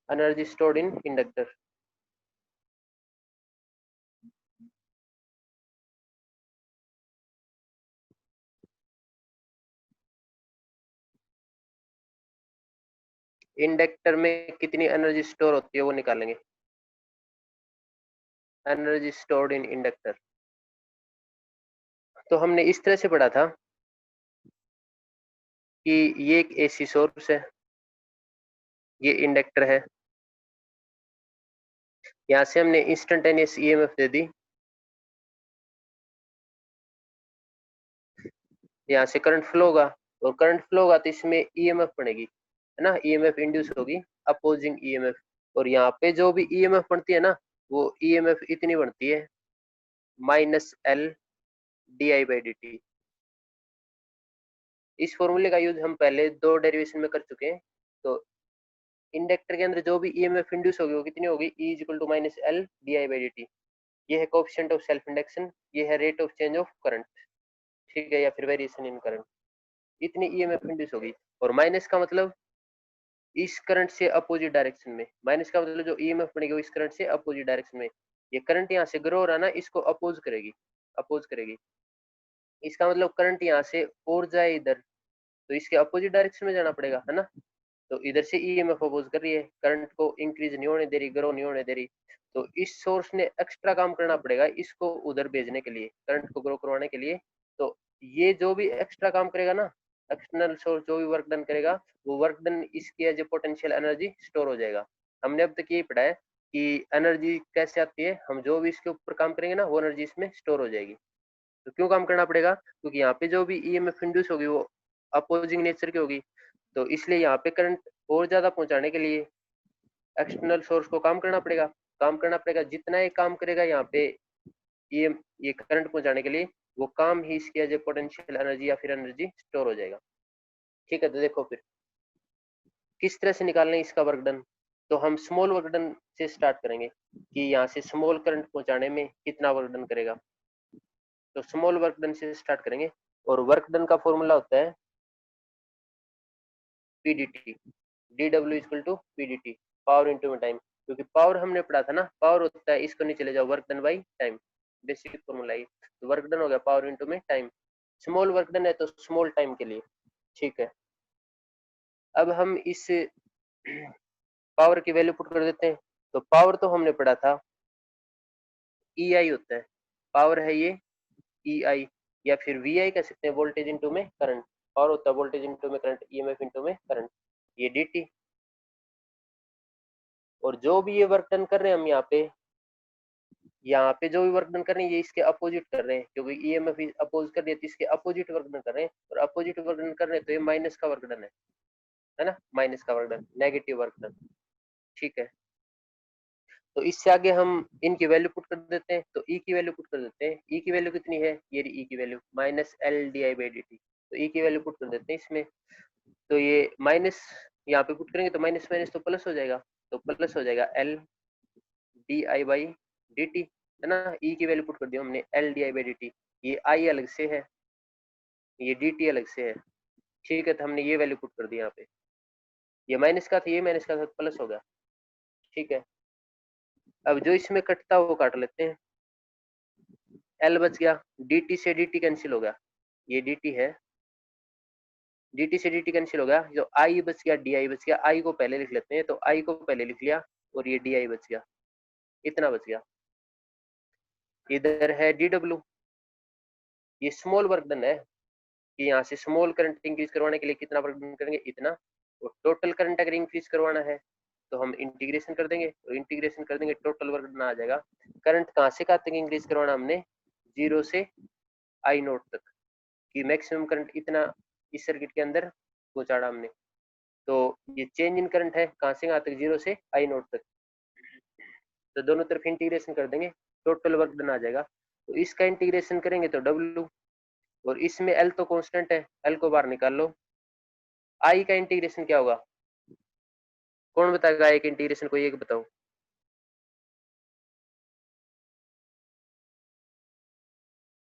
Energy stored in inductor. Inductor में कितनी energy store होती है वो निकालेंगे। Energy stored in inductor. तो हमने इस तरह से पढ़ा था कि ये एक एसी सोर्स है, ये इंडक्टर है, यहाँ से हमने इंस्टेंटेनियस ईएमएफ दे दी, यहाँ से करंट फ्लो होगा, और करंट फ्लो होगा तो इसमें ईएमएफ बनेगी, है ना, ईएमएफ इंड्यूस होगी, अपोजिंग ईएमएफ। और यहाँ पे जो भी ईएमएफ बनती है ना, वो ईएमएफ इतनी बनती है -L di/dt। इस फॉर्मूले का यूज हम पहले 2 डेरिवेशन में कर चुके हैं। तो इंडक्टर के अंदर जो भी ईएमएफ इंड्यूस होगी वो कितनी होगी, E = -L di/dt। ये है कोएफिशिएंट ऑफ सेल्फ इंडक्शन, ये है rate of change of current, ठीक है, या फिर वेरिएशन इन करंट। इतनी ईएमएफ इंड्यूस होगी। और माइनस का मतलब इस करंट से अपोजिट डायरेक्शन में, माइनस का मतलब जो ईएमएफ बनेगी वो इस करंट से अपोजिट डायरेक्शन में। ये करंट यहाँ से ग्रो हो रहा है ना, इसको अपोज करेगी, अपोज करेगी। इसका मतलब करंट यहाँ से और जाए इधर, तो इसके अपोजिट डायरेक्शन में जाना पड़ेगा, है ना। तो इधर से ईएमएफ अपोज कर रही है, करंट को इंक्रीज नहीं होने दे रही, ग्रो नहीं होने दे रही। तो इस सोर्स ने एक्स्ट्रा काम करना पड़ेगा इसको उधर भेजने के लिए, करंट को ग्रो करवाने के लिए। तो ये जो भी एक्स्ट्रा काम करेगा ना, एक्सटर्नल सोर्स जो भी वर्क डन करेगा, वो वर्क डन इसकी as a potential energy store हो जाएगा। हमने अब तक यही पढ़ा है कि एनर्जी कैसे आती है, हम जो भी इसके ऊपर काम करेंगे ना, वो एनर्जी इसमें स्टोर हो जाएगी। तो क्यों काम करना पड़ेगा, क्योंकि यहाँ पे जो भी ईएमएफ इंड्यूस होगी वो अपोजिंग नेचर की होगी। तो इसलिए यहाँ पे करंट और ज्यादा पहुंचाने के लिए एक्सटर्नल सोर्स को काम करना पड़ेगा, काम करना पड़ेगा। जितना ये काम करेगा यहाँ पे ये करंट पहुंचाने के लिए, वो काम ही इसकी एज ए पोटेंशियल एनर्जी या फिर एनर्जी स्टोर हो जाएगा। ठीक है, तो देखो फिर किस तरह से निकालना है इसका वर्क डन। तो हम स्मॉल वर्क डन से स्टार्ट करेंगे कि यहाँ से स्मॉल करंट पहुंचाने में कितना वर्क डन करेगा। तो स्मॉल वर्क डन से स्टार्ट करेंगे, और वर्क डन का फॉर्मूला होता है PDT, dw = PDT, power into time. क्योंकि पावर हमने पढ़ा था ना, पावर होता है, इसको नहीं चले जाओ, work done by time, basic formula है। तो वर्क डन हो गया पावर इंटू में टाइम, स्मॉल वर्क डन है तो स्मॉल टाइम के लिए, ठीक है। अब हम इस पावर की वैल्यू पुट कर देते हैं। तो पावर तो हमने पढ़ा था ई आई होता है, पावर है ये ई आई, या फिर वी आई कह सकते हैं, वोल्टेज इंटू में करंट। पावर होता है वोल्टेज इंटू में करंट, ईएमएफ इंटू में करंट, ये dt। और जो भी ये वर्क डन कर रहे हैं हम यहाँ पे जो भी वर्क डन कर रहे हैं ये इसके अपोजिट कर रहे हैं, क्योंकि ईएमएफ अपोज कर रही है तो इसके अपोजिट वर्क डन कर रहे हैं, और अपोजिट वर्क डन कर रहे हैं तो ये माइनस का वर्क डन है ना, माइनस का work done, negative work done, ठीक है। तो इससे आगे हम इनकी वैल्यू पुट कर देते हैं। तो ई की वैल्यू पुट कर देते हैं, ई की वैल्यू कितनी है, ये रही ई की वैल्यू -L di/dt। तो ई की वैल्यू पुट कर देते हैं इसमें। तो ये माइनस यहाँ पे पुट करेंगे तो माइनस माइनस तो प्लस हो जाएगा, तो प्लस हो जाएगा L di/dt, है ना। ई की वैल्यू पुट कर दी हमने L di/dt, ये I अलग से है, ये dt अलग से है, ठीक है। तो हमने ये वैल्यू पुट कर दी यहाँ पे, ये माइनस का था, ये माइनस का था, प्लस हो गया, ठीक है। अब जो इसमें कटता है वो काट लेते हैं, L बच गया, dt से dt कैंसिल हो गया, ये dt है, dt से dt कैंसिल हो गया, जो I बच गया di बच गया। I को पहले लिख लेते हैं, तो I को पहले लिख लिया, और ये di बच गया, इतना बच गया। इधर है dw, ये स्मॉल वर्क डन है कि यहाँ से स्मॉल करंट इंक्रीज करवाने के लिए कितना वर्क डन करेंगे, इतना। और टोटल करंट अगर इंक्रीज करवाना है तो हम इंटीग्रेशन कर देंगे, और इंटीग्रेशन कर देंगे टोटल वर्क डन आ जाएगा। करंट कहाँ से कहाँ तक इंक्रीज करवाना हमने, 0 से I नोट तक, कि मैक्सिमम करंट इतना इस सर्किट के अंदर पहुंचाना हमने। तो ये चेंज इन करंट है कहाँ से कहाँ तक, 0 से I नोट तक। तो दोनों तरफ इंटीग्रेशन कर देंगे, टोटल वर्क डन आ जाएगा। तो इसका इंटीग्रेशन करेंगे तो W, और इसमें L तो कांस्टेंट है, L को बाहर निकाल लो। I का इंटीग्रेशन क्या होगा, कौन बताएगा I का इंटीग्रेशन, कोई एक बताओ।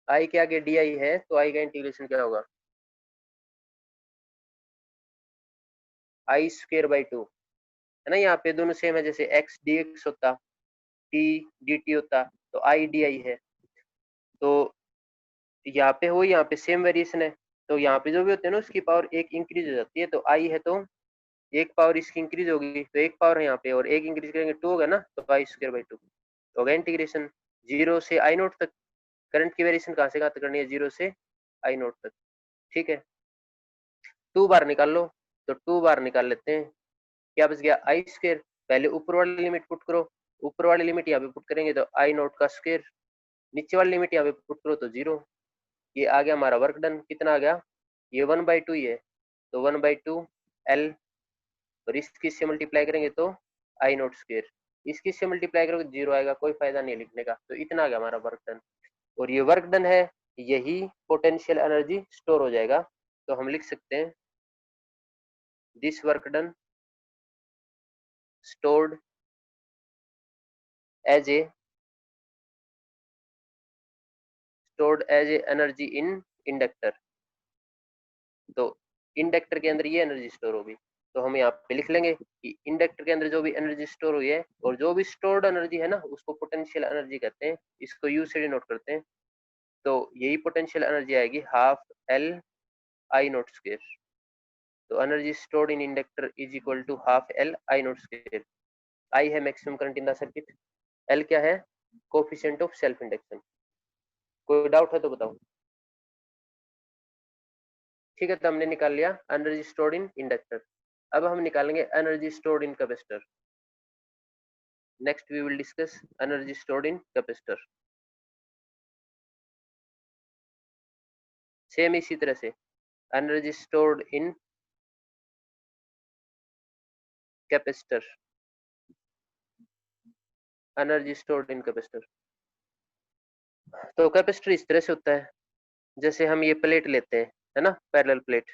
I के आगे di है तो I का इंटीग्रेशन क्या होगा, I² by 2, है ना, यहाँ पे दोनों सेम है, जैसे x dx होता, t dt होता, तो i di है। तो यहाँ पे हो, यहाँ पे सेम वेरिएशन है, तो यहाँ पे जो भी होते हैं ना उसकी पावर एक इंक्रीज हो जाती है, तो आई है तो एक पावर इसकी इंक्रीज होगी, तो एक पावर है यहाँ पे, और एक इंक्रीज करेंगे 2 होगा ना, तो आई स्क्वायर बाई 2 होगा इंटीग्रेशन 0 से आई नोट तक। करंट की वेरिएशन कहाँ से कहाँ तक करनी है, 0 से आई नोट तक। ठीक है, 2 बार निकाल लो, तो 2 बार निकाल लेते हैं। क्या बच गया, आई स्क्वायर। पहले ऊपर वाली लिमिट पुट करो, ऊपर वाली लिमिट यहाँ पे पुट करेंगे तो आई नोट का स्क्वायर, नीचे वाली लिमिट यहाँ पे पुट करो तो 0। ये आ गया हमारा वर्क डन, कितना आ गया, ये 1/2 ही है, तो 1/2 एल, और इसकी से मल्टीप्लाई करेंगे तो आई नोट स्क्वायर, इसकी से मल्टीप्लाई करोगे 0 आएगा, कोई फायदा नहीं है लिखने का। तो इतना आ गया हमारा वर्क डन, और ये वर्क डन है, यही पोटेंशियल एनर्जी स्टोर हो जाएगा। तो हम लिख सकते हैं this work done stored as a energy in inductor. तो इंडक्टर के अंदर ये एनर्जी स्टोर होगी, तो हम यहाँ पे लिख लेंगे कि इंडक्टर के अंदर जो भी एनर्जी स्टोर हुई है, और जो भी स्टोर्ड एनर्जी है ना, उसको पोटेंशियल एनर्जी कहते हैं, इसको यू से डिनोट करते हैं। तो यही पोटेंशियल एनर्जी आएगी half L I naught square. तो energy stored in inductor is equal to half L I naught square. I है maximum current in the circuit, L क्या है, कोफिशिएंट ऑफ सेल्फ इंडक्शन। कोई डाउट है तो बताओ। ठीक है, तो हमने निकाल लिया एनर्जी स्टोर्ड इन इंडक्टर। अब हम निकालेंगे energy stored in capacitor. Next we will discuss energy stored in capacitor. Same इसी तरह से energy stored in capacitor, energy stored in capacitor. तो कैपेसिटर इस तरह से होता है, जैसे हम ये प्लेट लेते हैं, है ना, पैरेलल प्लेट,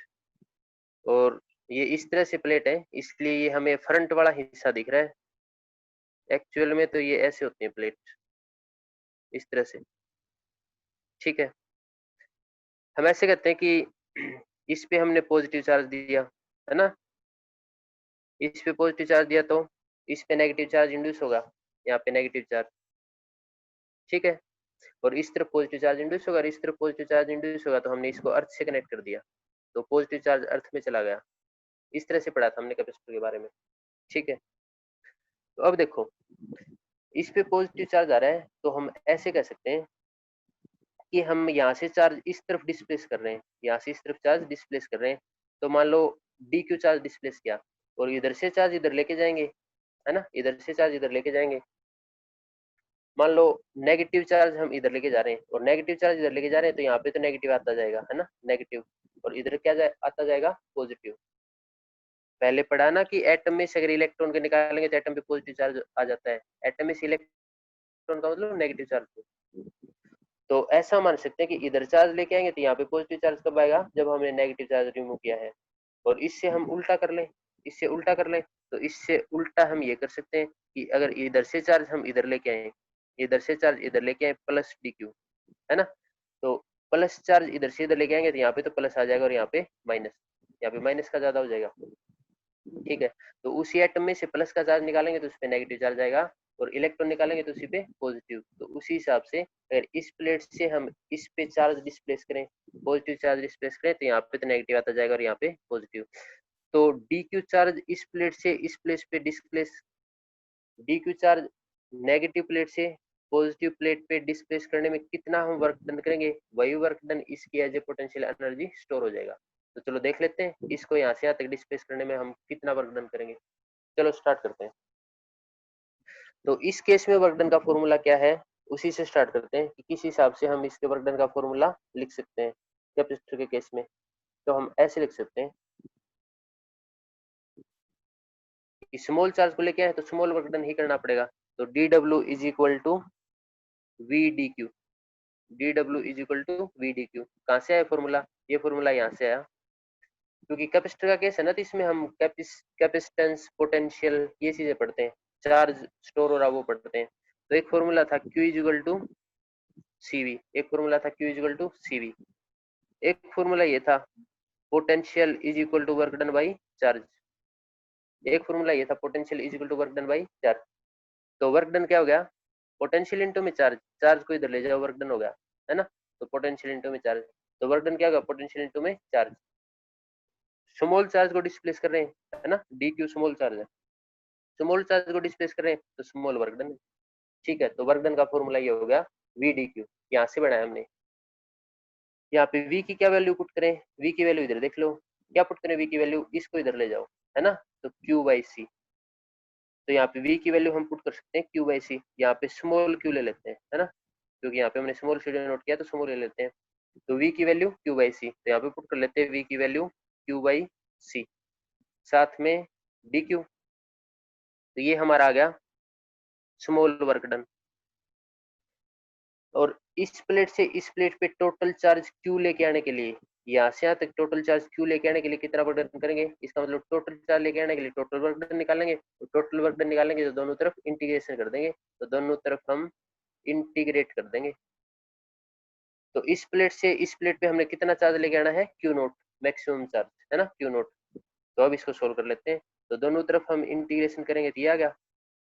और ये इस तरह से प्लेट है, इसलिए ये हमें फ्रंट वाला हिस्सा दिख रहा है। एक्चुअल में तो ये ऐसे होती है प्लेट, इस तरह से। ठीक है, हम ऐसे कहते हैं कि इस पे हमने पॉजिटिव चार्ज दिया, है ना, इस पे पॉजिटिव चार्ज दिया तो इस पे नेगेटिव चार्ज इंड्यूस होगा, यहाँ पे नेगेटिव चार्ज। ठीक है, और इस तरफ पॉजिटिव चार्ज इंड्यूस होगा, और इस तरफ पॉजिटिव चार्ज इंड्यूस होगा, तो हमने इसको अर्थ से कनेक्ट कर दिया, तो पॉजिटिव चार्ज अर्थ में चला गया। इस तरह से पढ़ा था हमने कैपेसिटर के बारे में। ठीक है, तो अब देखो, इस पे पॉजिटिव चार्ज आ रहा है, तो हम ऐसे कह सकते हैं कि हम यहाँ से चार्ज इस तरफ डिस्प्लेस कर रहे हैं, यहाँ से इस तरफ चार्ज डिस्प्लेस कर रहे हैं, तो मान लो डी क्यू चार्ज डिस्प्लेस किया, और इधर से चार्ज इधर लेके जाएंगे, है ना, इधर से चार्ज इधर लेके जाएंगे। मान लो नेगेटिव चार्ज हम इधर लेके जा रहे हैं, और नेगेटिव चार्ज इधर लेके जा रहे हैं, तो यहाँ पे तो नेगेटिव आता जाएगा, है ना, नेगेटिव, और इधर क्या आता जाएगा, पॉजिटिव। पहले पढ़ा ना कि एटम में से अगर इलेक्ट्रॉन को निकालेंगे तो एटम पे पॉजिटिव चार्ज आ जाता है, एटम में से इलेक्ट्रॉन का मतलब नेगेटिव चार्ज। तो ऐसा मान सकते हैं कि इधर चार्ज लेके आएंगे तो यहाँ पे पॉजिटिव चार्ज कब आएगा, जब हमने नेगेटिव चार्ज रिमूव किया है। और इससे हम उल्टा कर लें, इससे उल्टा कर लें, तो इससे उल्टा हम ये कर सकते हैं कि अगर इधर से चार्ज हम इधर लेके आए, इधर से चार्ज इधर लेके आए प्लस डी क्यू, है ना, तो प्लस चार्ज इधर से इधर लेके आएंगे तो यहाँ पे तो प्लस आ जाएगा, और यहाँ पे माइनस, यहाँ पे माइनस का ज्यादा हो जाएगा। ठीक है, तो उसी एटम में से प्लस का चार्ज निकालेंगे तो उस पर नेगेटिव चार्ज आएगा, और इलेक्ट्रॉन निकालेंगे तो उसी पे पॉजिटिव। तो उसी हिसाब से अगर इस प्लेट से हम इस पे चार्ज डिस्प्लेस करें, पॉजिटिव चार्ज डिस्प्लेस करें, तो यहाँ पे तो नेगेटिव आता जाएगा और यहाँ पे पॉजिटिव। तो डी क्यू चार्ज इस प्लेट से इस प्लेट पे displace, D Q charge negative plate से पॉजिटिव प्लेट पे डिस्प्लेस करने में कितना हम वर्क डन करेंगे, वही वर्क डन इसकी as a potential energy store हो जाएगा। तो चलो देख लेते हैं इसको यहाँ से यहाँ तक डिस्प्लेस करने में हम कितना वर्क डन करेंगे। चलो स्टार्ट करते हैं। तो इस केस में वर्क डन का फॉर्मूला क्या है, उसी से स्टार्ट करते हैं कि किस हिसाब से हम इसके वर्क डन का फॉर्मूला लिख सकते हैं कैपेसिटर के केस में। तो हम ऐसे लिख सकते हैं कि स्मॉल चार्ज को लेके आए तो स्मॉल वर्क डन ही करना पड़ेगा, तो D W is equal to V D Q, D W is equal to V D Q. कहाँ से आया फॉर्मूला, ये फॉर्मूला यहाँ से आया, क्योंकि कैपेसिटर का केस है ना, तो इसमें हम कैपेसिटेंस पोटेंशियल ये चीजें पढ़ते हैं, चार्ज स्टोर हो रहा वो पढ़ते हैं। तो एक फॉर्मूला था Q is equal to CV, एक फॉर्मूला था Q is equal to CV, एक फॉर्मूला ये था potential is equal to work done by charge. एक फॉर्मूला ये था, potential is equal to work done by charge. तो वर्क डन क्या हो गया, पोटेंशियल इंटू में चार्ज, चार्ज को इधर ले जाओ, वर्क डन हो गया, है ना। तो पोटेंशियल इंटू में चार्ज, तो वर्क डन क्या होगा, पोटेंशियल इंटू में चार्ज। स्मॉल चार्ज को डिस्प्लेस कर रहे हैं, है ना, डी क्यू स्मॉल चार्ज है, स्मॉल चार्ज को डिस्प्लेस कर रहे हैं तो स्मॉल वर्क डन। ठीक है, तो वर्क डन का फॉर्मूला ये हो गया वी डी क्यू, यहाँ से बनाया हमने। यहाँ पे v की क्या वैल्यू पुट करें, v की वैल्यू इधर देख लो, क्या पुट करें v की वैल्यू, इसको इधर ले जाओ, है ना, तो q बाई सी। तो यहाँ पे v की वैल्यू हम पुट कर सकते हैं q बाई सी, यहाँ पे स्मॉल q ले लेते हैं, है ना, क्योंकि यहाँ पे हमने स्मॉल q नोट किया तो स्मॉल ले लेते हैं। तो v की वैल्यू q बाई सी, तो यहाँ पे पुट कर लेते हैं v की वैल्यू q बाई सी, साथ में dq। तो ये हमारा आ गया स्मॉल वर्क डन। और इस प्लेट से इस प्लेट पे टोटल चार्ज Q लेके आने के लिए, यहाँ से यहाँ तक टोटल चार्ज Q लेके आने के लिए कितना वर्क डन करेंगे, इसका मतलब टोटल चार्ज लेके आने के लिए टोटल वर्क डन निकालेंगे। तो टोटल वर्क डन निकालेंगे तो दोनों तरफ इंटीग्रेशन कर देंगे, तो दोनों तरफ हम इंटीग्रेट कर देंगे। तो इस प्लेट से इस प्लेट पे हमने कितना चार्ज लेके आना है, Q नोट, मैक्सिमम चार्ज, है ना, Q नोट। तो अब इसको सोल्व कर लेते हैं, तो दोनों तरफ हम इंटीग्रेशन करेंगे तो ये आ गया,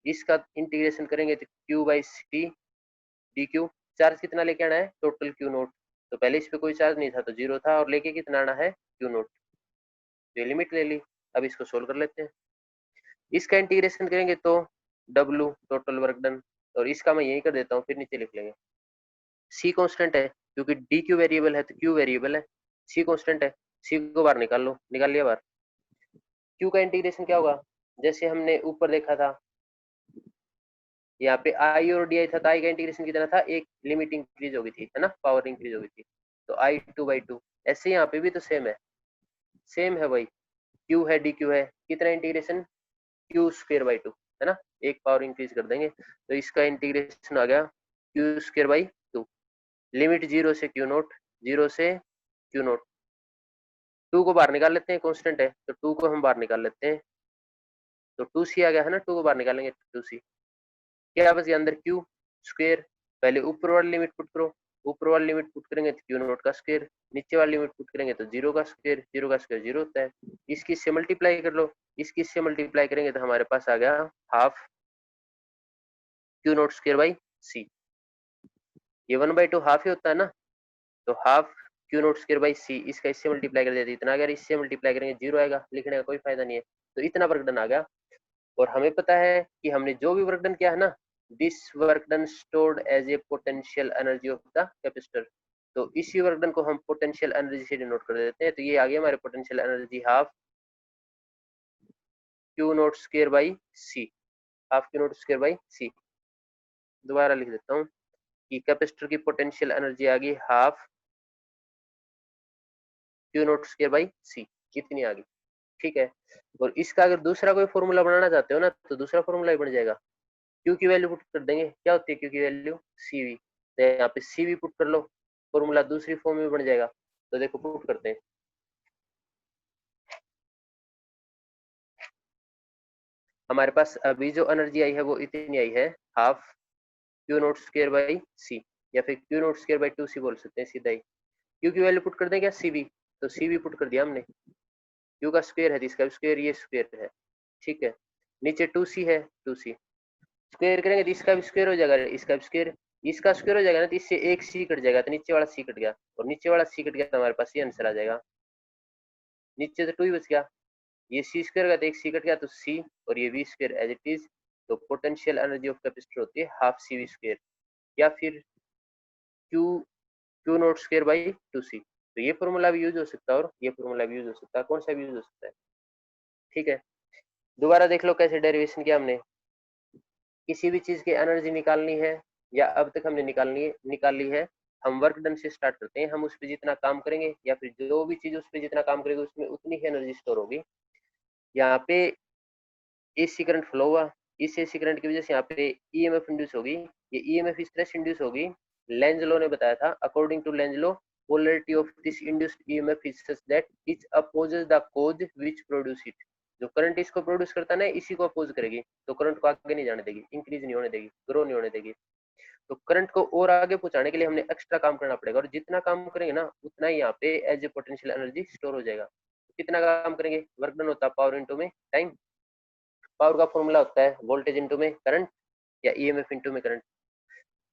इसका इंटीग्रेशन करेंगे तो Q by C D Q. Charge कितना लेके आना है, टोटल क्यू नोट। तो पहले इस पे कोई चार्ज नहीं था तो जीरो था, और लेके कितना आना है, क्यू नोट। तो ये लिमिट ले ली। अब इसको सोल्व कर लेते हैं, इसका इंटीग्रेशन करेंगे तो डब्लू टोटल वर्क डन, और इसका मैं यही कर देता हूँ, फिर नीचे लिख लेंगे। सी कांस्टेंट है, क्योंकि डी क्यू वेरिएबल है तो क्यू वेरिएबल है, सी कांस्टेंट है, सी को बाहर निकाल लो, निकाल लिया बाहर। क्यू का इंटीग्रेशन क्या होगा, जैसे हमने ऊपर देखा था, यहाँ पे आई और डी आई था, तो आई का इंटीग्रेशन कितना था, एक लिमिट इंक्रीज हो गई थी, है ना, पावर इंक्रीज हो गई थी, तो आई टू बाई टू। ऐसे यहाँ पे भी तो सेम है, सेम है भाई, क्यू है डी क्यू है, कितना integration, Q square by two, है ना, एक पावर इंक्रीज कर देंगे, तो इसका इंटीग्रेशन आ गया Q square by two. Limit zero से क्यू नोट, जीरो से क्यू नोट, टू को बाहर निकाल लेते हैं, कॉन्स्टेंट है तो टू को हम बाहर निकाल लेते हैं, तो टू सी आ गया, है ना, टू को बाहर निकालेंगे टू सी, क्या बस ये अंदर क्यू स्क्वायर। पहले ऊपर वाली लिमिट पुट करो, ऊपर वाली लिमिट पुट करेंगे तो क्यू नोट का स्क्वायर, नीचे वाली लिमिट पुट करेंगे तो जीरो का स्क्वायर, जीरो का स्क्वायर जीरो होता है। इसकी इससे मल्टीप्लाई कर लो, इसकी इससे मल्टीप्लाई करेंगे तो हमारे पास आ गया half Q naught square by C. ये वन बाई टू हाफ ही होता है ना, तो half Q naught square by C, इसका इससे मल्टीप्लाई कर देते इतना, अगर इससे मल्टीप्लाई करेंगे जीरो आएगा, लिखने का कोई फायदा नहीं है। तो इतना वर्क डन आ गया, और हमें पता है कि हमने जो भी वर्क डन किया है ना, this work done stored as a potential energy of the capacitor. तो इसी वर्क डन को हम पोटेंशियल एनर्जी से डिनोट कर देते हैं, तो ये आ गया हमारे potential energy half Q naught square by C, half Q naught square by C. दोबारा लिख देता हूँ कि कैपेसिटर की पोटेंशियल एनर्जी आ गई half Q naught square by C, कितनी आ गई, ठीक है। और इसका अगर दूसरा कोई फॉर्मूला बनाना चाहते हो ना, तो दूसरा फॉर्मूला ही बन जाएगा, क्यू की वैल्यू पुट कर देंगे, क्या होती है क्यू की वैल्यू, सीवी, तो यहाँ पे सीवी पुट कर लो, फॉर्मूला दूसरी फॉर्म में बन जाएगा। तो देखो पुट करते हैं, हमारे पास अभी जो एनर्जी आई है वो इतनी आई है, half Q naught square by C, या फिर Q naught square by two C बोल सकते हैं सीधा ही। क्यू की वैल्यू पुट कर दें क्या, सीवी, तो सीवी पुट कर दिया हमने, क्यू का स्क्वायर है, इसका स्क्वायर, ये स्क्वायर है, ठीक है। नीचे टू सी है, टू सी स्क्वायर करेंगे तो इसका भी स्क्वायर हो जाएगा, इसका भी स्क्वायर, इसका स्क्वायर हो जाएगा ना, तो इससे एक सी कट जाएगा, तो नीचे वाला सी कट गया, और नीचे वाला सी कट गया तो हमारे पास ये आंसर आ जाएगा, नीचे तो टू ही बच गया, ये सी स्क्वायर का तो एक सी कट गया तो सी, और ये V square as it is. तो पोटेंशियल एनर्जी ऑफ कैपेसिटर होती है हाफ सी वी स्क्वायर, या फिर Q Q naught square by two C. तो ये फॉर्मूला भी यूज हो सकता है, और ये फॉर्मूला भी यूज हो सकता है, कौन सा भी यूज हो सकता है, ठीक है। दोबारा देख लो कैसे डेरिवेशन किया हमने, किसी भी चीज की एनर्जी निकालनी है, या अब तक हमने निकाल ली है, हम वर्क डन से स्टार्ट करते हैं, हम उस पर जितना काम करेंगे या फिर जो भी चीज उस पर जितना काम करेगी उसमें उतनी ही एनर्जी स्टोर होगी। यहाँ पे एसी करंट फ्लो हुआ, इस एसी करंट की वजह से यहाँ पे ईएमएफ इंड्यूस होगी, ये ईएमएफ इस तरह से इंड्यूस होगी, लेंज लॉ ने बताया था, according to Lenz law polarity of this induced EMF is such that it opposes the cause which produce it। जो करंट इसको प्रोड्यूस करता है ना, इसी को अपोज करेगी, तो करंट को आगे नहीं जाने देगी, इंक्रीज नहीं होने देगी, ग्रो नहीं होने देगी। तो करंट को और आगे पहुंचाने के लिए हमने एक्स्ट्रा काम करना पड़ेगा, और जितना काम करेंगे ना उतना ही यहाँ पे as a potential energy store हो जाएगा। तो कितना काम करेंगे, वर्क डन होता है पावर इनटू में टाइम, पावर का फॉर्मूला होता है वोल्टेज इंटू में करंट या ईएमएफ इंटू में करंट।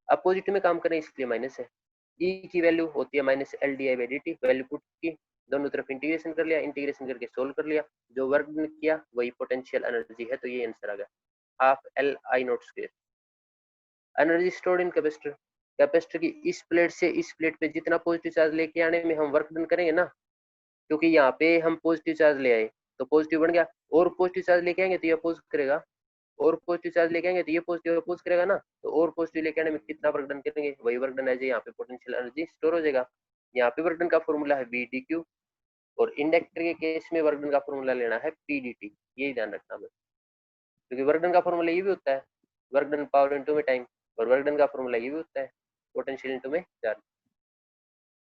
अब पॉजिटिव में काम करें इसलिए माइनस है। ई की वैल्यू होती है minus L D I by D T, value put की, दोनों तरफ इंटीग्रेशन कर लिया, इंटीग्रेशन करके सोल्व कर लिया, जो वर्क किया वही पोटेंशियल एनर्जी है, तो ये आंसर आ गया half L I not square. Energy stored in capacitor, capacitor की इस प्लेट से इस प्लेट पे जितना पॉजिटिव चार्ज लेके आने में हम वर्क डन करेंगे ना, क्योंकि यहाँ पे हम पॉजिटिव चार्ज ले आए तो पॉजिटिव बन गया, और पॉजिटिव चार्ज लेके आएंगे तो ये अपोज करेगा, और पॉजिटिव चार्ज लेके आएंगे तो ये पॉजिटिव अपोज करेगा ना, तो और पॉजिटिव लेके आने में कितना वर्क डन करेंगे वही वर्क डन है, यहाँ पे पोटेंशियल एनर्जी स्टोर हो जाएगा। यहाँ पे वर्क डन का फॉर्मूला है वी डी क्यू, और इंडक्टर के केस में वर्क डन का फॉर्मूला लेना है पी डी टी, यही ध्यान रखना है, क्योंकि वर्क डन का फॉर्मूला ये भी होता है वर्क डन पावर इंटू में टाइम, और वर्क डन का फॉर्मूला ये भी होता है पोटेंशियल इंटू में चार्ज।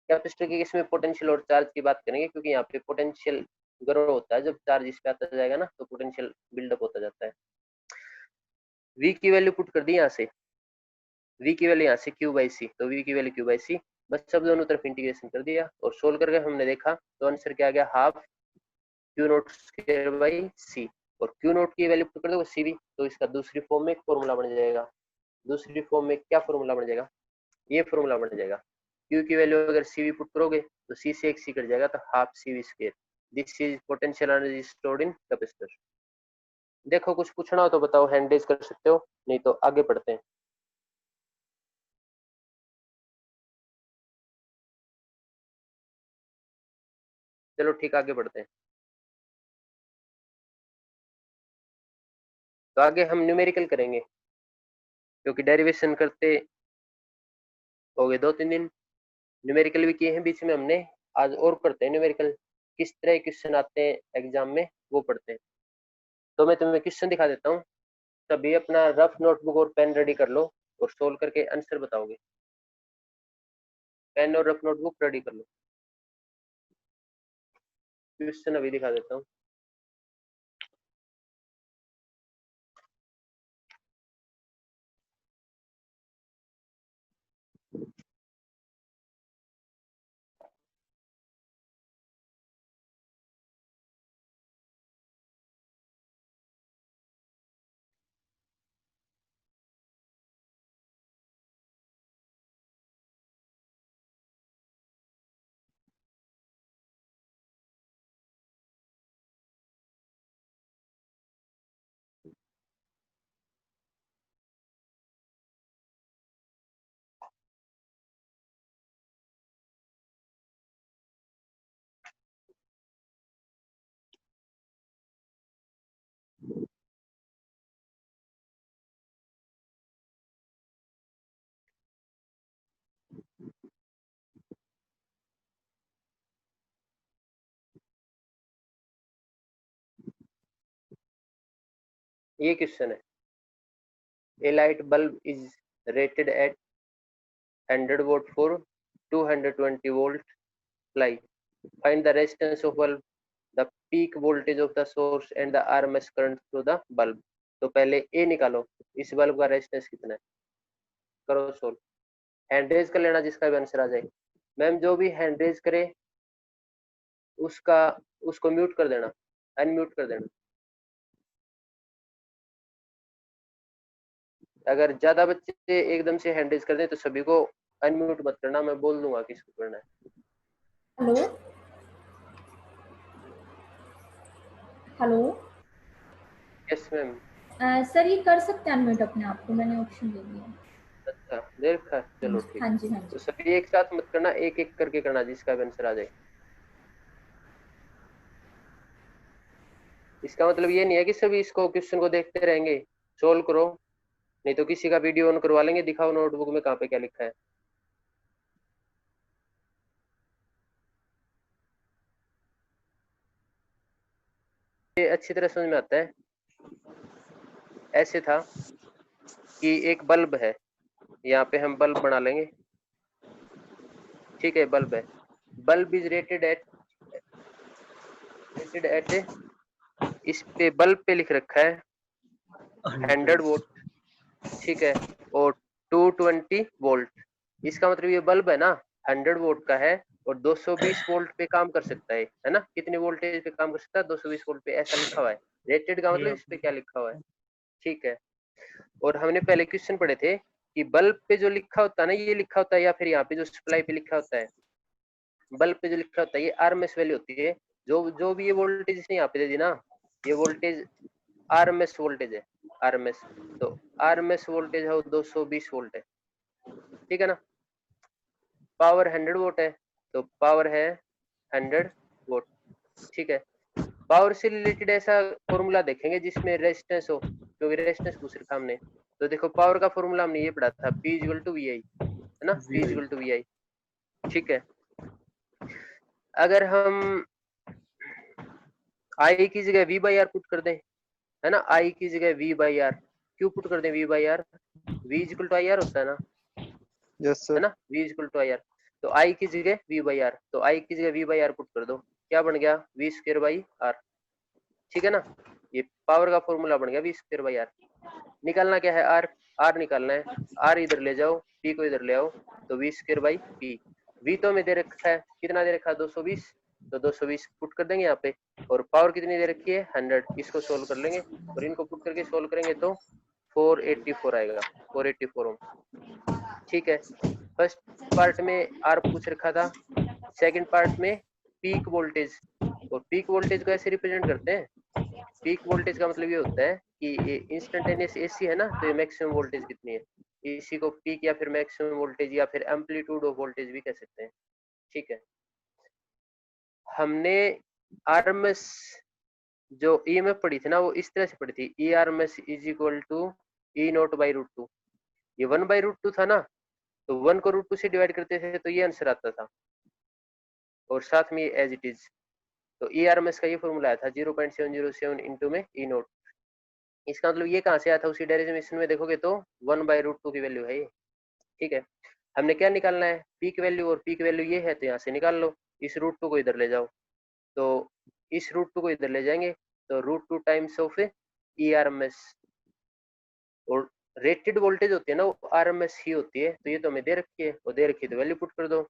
कैपेसिटर के केस में पोटेंशियल और चार्ज की बात करेंगे, क्योंकि यहाँ पे पोटेंशियल ग्रो होता है, जब चार्ज इस पे आता जाएगा ना तो पोटेंशियल बिल्डअप होता जाता है। v की वैल्यू पुट कर दी यहाँ से, v की वैल्यू यहाँ से q बाई सी, तो v की वैल्यू q बाई सी, बस सब दोनों तरफ इंटीग्रेशन कर दिया और सोल्व करके हमने देखा तो आंसर क्या आ गया half q naught square by C, और q नॉट की वैल्यू पुट कर दो सी भी, तो इसका दूसरी फॉर्म में फॉर्मूला बन जाएगा। दूसरी फॉर्म में क्या फॉर्मूला बन जाएगा, ये फॉर्मूला बन जाएगा q की वैल्यू अगर सी पुट करोगे तो c से एक c कट जाएगा, तो half C square, this is potential energy stored in capacitor. देखो कुछ पूछना हो तो बताओ, हैंड रेज कर सकते हो, नहीं तो आगे पढ़ते हैं। चलो ठीक, आगे बढ़ते हैं। तो आगे हम न्यूमेरिकल करेंगे, क्योंकि डेरिवेशन करते हो गए 2-3 दिन, न्यूमेरिकल भी किए हैं बीच में हमने, आज और करते हैं न्यूमेरिकल, किस तरह क्वेश्चन आते हैं एग्जाम में वो पढ़ते हैं। तो मैं तुम्हें क्वेश्चन दिखा देता हूँ, तभी अपना रफ नोटबुक और पेन रेडी कर लो और सोल्व करके आंसर बताओगे। पेन और रफ नोटबुक रेडी कर लो, क्वेश्चन अभी दिखा देता हूँ। ये क्वेश्चन है, a light bulb is rated at 100 watt for 220 volt supply, find the resistance of bulb, the peak voltage of the source and the RMS current through the bulb। तो पहले ए निकालो, इस बल्ब का रेजिस्टेंस कितना है, करो solve. Hand raise कर लेना जिसका भी आंसर आ जाए। मैम जो भी हैंड रेज करे उसका उसको म्यूट कर देना, अनम्यूट कर देना। अगर ज्यादा बच्चे एकदम से हैंड रेज कर दें तो सभी को अनम्यूट मत करना, मैं बोल दूंगा किसको करना है। Hello hello, yes ma'am. Sir ये कर सकते हैं अनम्यूट अपने आप को, मैंने ऑप्शन दे दिया। अच्छा देखा, चलो ठीक। हाँ जी हाँ तो जी। सभी एक साथ मत करना, एक एक करके करना जिसका भी आंसर आ जाए। इसका मतलब ये नहीं है कि सभी इसको क्वेश्चन को देखते रहेंगे, सोल्व करो, नहीं तो किसी का वीडियो ऑन करवा लेंगे, दिखाओ नोटबुक में कहाँ पे क्या लिखा है। ये अच्छी तरह समझ में आता है। ऐसे था कि एक बल्ब है, यहाँ पे हम बल्ब बना लेंगे, ठीक है, बल्ब है, बल्ब इज रेटेड एट इस पे बल्ब पे लिख रखा है 100 वोल्ट, ठीक है, और 220 वोल्ट। इसका मतलब ये बल्ब है ना 100 वोल्ट का है और 220 वोल्ट पे काम कर सकता है ना, कितनी वोल्टेज पे काम कर सकता है, 220 वोल्ट पे, ऐसा लिखा हुआ है। रेटेड का मतलब इस पे क्या लिखा हुआ है, ठीक है। और हमने पहले क्वेश्चन पढ़े थे कि बल्ब पे जो लिखा होता है ना, ये लिखा होता है, या फिर यहाँ पे जो सप्लाई पे लिखा होता है, बल्ब पे जो लिखा होता है ये आरएमएस वैल्यू होती है। जो भी ये वोल्टेज इसने यहाँ पे दे दी ना, ये वोल्टेज आरएमएस वोल्टेज है, आरएमएस। तो आरएमएस वोल्टेज है वो 220 वोल्ट है, ठीक है ना। पावर 100 वोट है, तो पावर है 100 वोट, ठीक है। पावर से रिलेटेड ऐसा फॉर्मूला देखेंगे जिसमें रेजिस्टेंस हो, क्योंकि रेजिस्टेंस पूछ रखा हमने। तो देखो पावर का फॉर्मूला हमने ये पढ़ा था, P इक्वल टू वी आई, है ना, P इक्वल टू वी आई, ठीक है। अगर हम आई की जगह V बाई आर पुट कर दें, है ना, आई की जगह V बाई आर, क्यों पुट कर दें V by R, V equal to I R होता है ना, यस सर। है ना, V equal to I R. तो आई की जगह V बाई आर, तो आई की जगह V बाई आर पुट कर दो, क्या बन गया, V स्क्वायर बाई आर, ठीक है ना। ये पावर का फॉर्मूला बन गया V स्क्वायर बाई आर। निकालना क्या है, आर, आर निकालना है, आर इधर ले जाओ, पी को इधर ले आओ, तो V square by P. V तो हमें दे रखा है, कितना दे रखा है, 220, तो 220 पुट कर देंगे यहाँ पे। और पावर कितनी दे रखी है, 100, इसको सोल्व कर लेंगे, और इनको पुट करके सोल्व करेंगे तो 484 आएगा, 484 ओम, ठीक है। फर्स्ट पार्ट में आर पूछ रखा था, सेकंड पार्ट में पीक वोल्टेज। और पीक वोल्टेज को ऐसे रिप्रेजेंट करते हैं, पीक वोल्टेज का मतलब ये होता है कि ये इंस्टेंटेनियस एसी है ना, तो ये मैक्सिमम वोल्टेज कितनी है, इसी को पीक या फिर मैक्सिमम वोल्टेज या फिर एम्पलीट्यूड ऑफ वोल्टेज भी कह सकते हैं, ठीक है। हमने आरएमएस जो ईएमएफ पढ़ी थी ना, वो इस तरह से पढ़ी थी, E R M S is equal to E nought by root two. ये 1/√2 था ना, तो 1 को √2 से डिवाइड करते थे तो ये आंसर आता था, और साथ में ये एज इट इज। तो ई आर एम एस का ये फॉर्मूला आया था 0.707 इंटू में ई नोट। इसका मतलब ये कहाँ से आया था, उसी डेरिवेशन में देखोगे तो 1/√2 की वैल्यू है ये, ठीक है। हमने क्या निकालना है, पीक वैल्यू, और पीक वैल्यू ये है तो यहाँ से निकाल लो, इस √2 को इधर ले जाओ, तो इस √2 को इधर ले जाएंगे, तो √2 times of E R M S. और रेटेड वोल्टेज होती है ना, वो आर एम एस ही होती है, तो ये तो हमें दे रखी है, और दे रखी है तो वैल्यू पुट कर दो,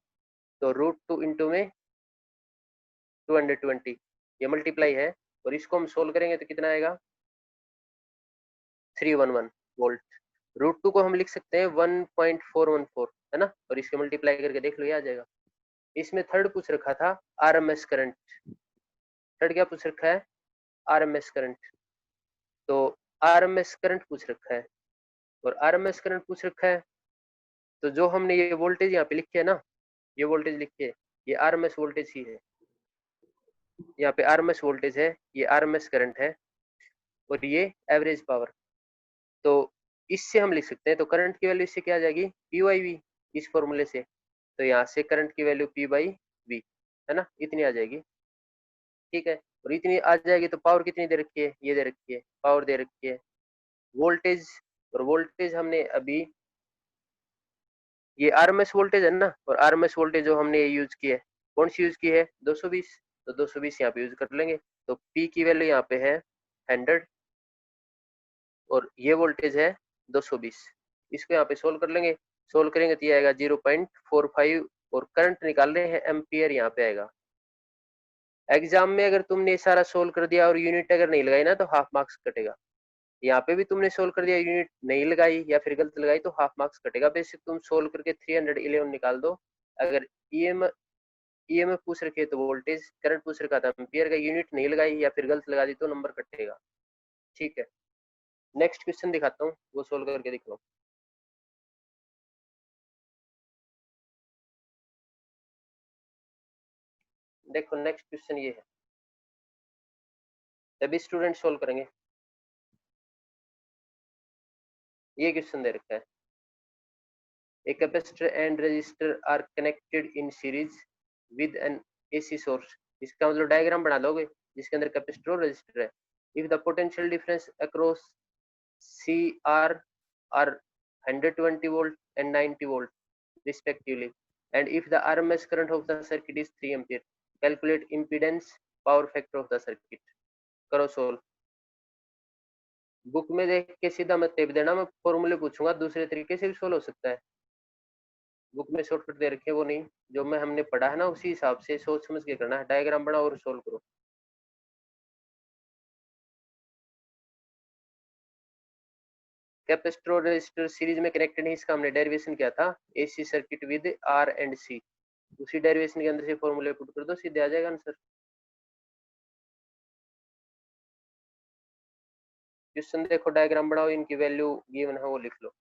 तो √2 इंटू में 220, ये मल्टीप्लाई है, और इसको हम सोल्व करेंगे तो कितना आएगा, 311 वोल्ट। √2 को हम लिख सकते हैं 1.414, है ना, और इसके मल्टीप्लाई करके देख लो, ये आ जाएगा। इसमें थर्ड पूछ रखा था आरएमएस करंट, थर्ड क्या पूछ रखा है, आरएमएस करंट। तो आरएमएस करंट पूछ रखा है, और आरएमएस करंट पूछ रखा है, तो जो हमने ये वोल्टेज यहाँ पे लिखी है ना, ये वोल्टेज लिखी है, ये आरएमएस वोल्टेज ही है, यहाँ पे आरएमएस वोल्टेज है, ये आरएमएस करंट है, और ये एवरेज पावर। तो इससे हम लिख सकते हैं, तो करंट की वैल्यू इससे क्या आ जाएगी, पी बाई वी, इस फॉर्मूले से। तो यहाँ से करंट की वैल्यू पी बाई वी, है ना, इतनी आ जाएगी, ठीक है। और इतनी आ जाएगी तो पावर कितनी दे रखी है, ये दे रखी है, पावर दे रखी है। वोल्टेज, और वोल्टेज हमने अभी, ये आरएमएस वोल्टेज है ना, और आरएमएस वोल्टेज जो हमने यूज की है, कौन सी यूज की है, 220, तो 220 यहाँ पे यूज कर लेंगे। तो पी की वैल्यू यहाँ पे है 100, और ये वोल्टेज है 220, इसको यहाँ पे सोल्व कर लेंगे, सोल्व करेंगे तो ये आएगा 0.45, और करंट निकाल रहे हैं एम्पियर, यहाँ पे आएगा। एग्जाम में अगर तुमने सारा सोल्व कर दिया और यूनिट अगर नहीं लगाई ना, तो हाफ मार्क्स कटेगा। यहाँ पे भी तुमने सोल्व कर दिया, यूनिट नहीं लगाई या फिर गलत लगाई, तो हाफ मार्क्स कटेगा। बेसिक तुम सोल्व करके 311 निकाल दो। अगर ईएमएफ पूछ रखे तो वोल्टेज, करंट पूछ रखा था एम्पियर का, यूनिट नहीं लगाई या फिर गलत लगा दी तो नंबर कटेगा, ठीक है। नेक्स्ट क्वेश्चन दिखाता हूँ, वो सोल्व करके दिख लो। देखो नेक्स्ट क्वेश्चन ये है, सभी स्टूडेंट सोल्व करेंगे। ये क्वेश्चन दे रखा है, a capacitor and resistor R connected in series with an AC source. इसका मतलब डायग्राम बना लोगे जिसके अंदर कैपेसिटर और रजिस्टर है। If the potential difference across C R are 120 volt and 90 volt respectively, and if the RMS current of the circuit is 3 ampere, calculate impedance power factor of the circuit। करो solve. Book में देख के सीधा मत tape देना, मैं फॉर्मूले पूछूंगा, दूसरे तरीके से भी सोल्व हो सकता है। बुक में शॉर्टकट दे रखे वो नहीं, जो मैं हमने पढ़ा है ना उसी हिसाब से सोच समझ के करना है, डायग्राम बनाओ और सोल्व करो। कैपेसिटर और रेजिस्टर सीरीज में कनेक्टेड है, इसका हमने डेरिवेशन किया था AC circuit with R and C. उसी डेरिवेशन के अंदर से फॉर्मूला पुट कर दो, सीधे आ जाएगा आंसर। क्वेश्चन देखो, डायग्राम बनाओ, इनकी वैल्यू गिवन है वो लिख लो।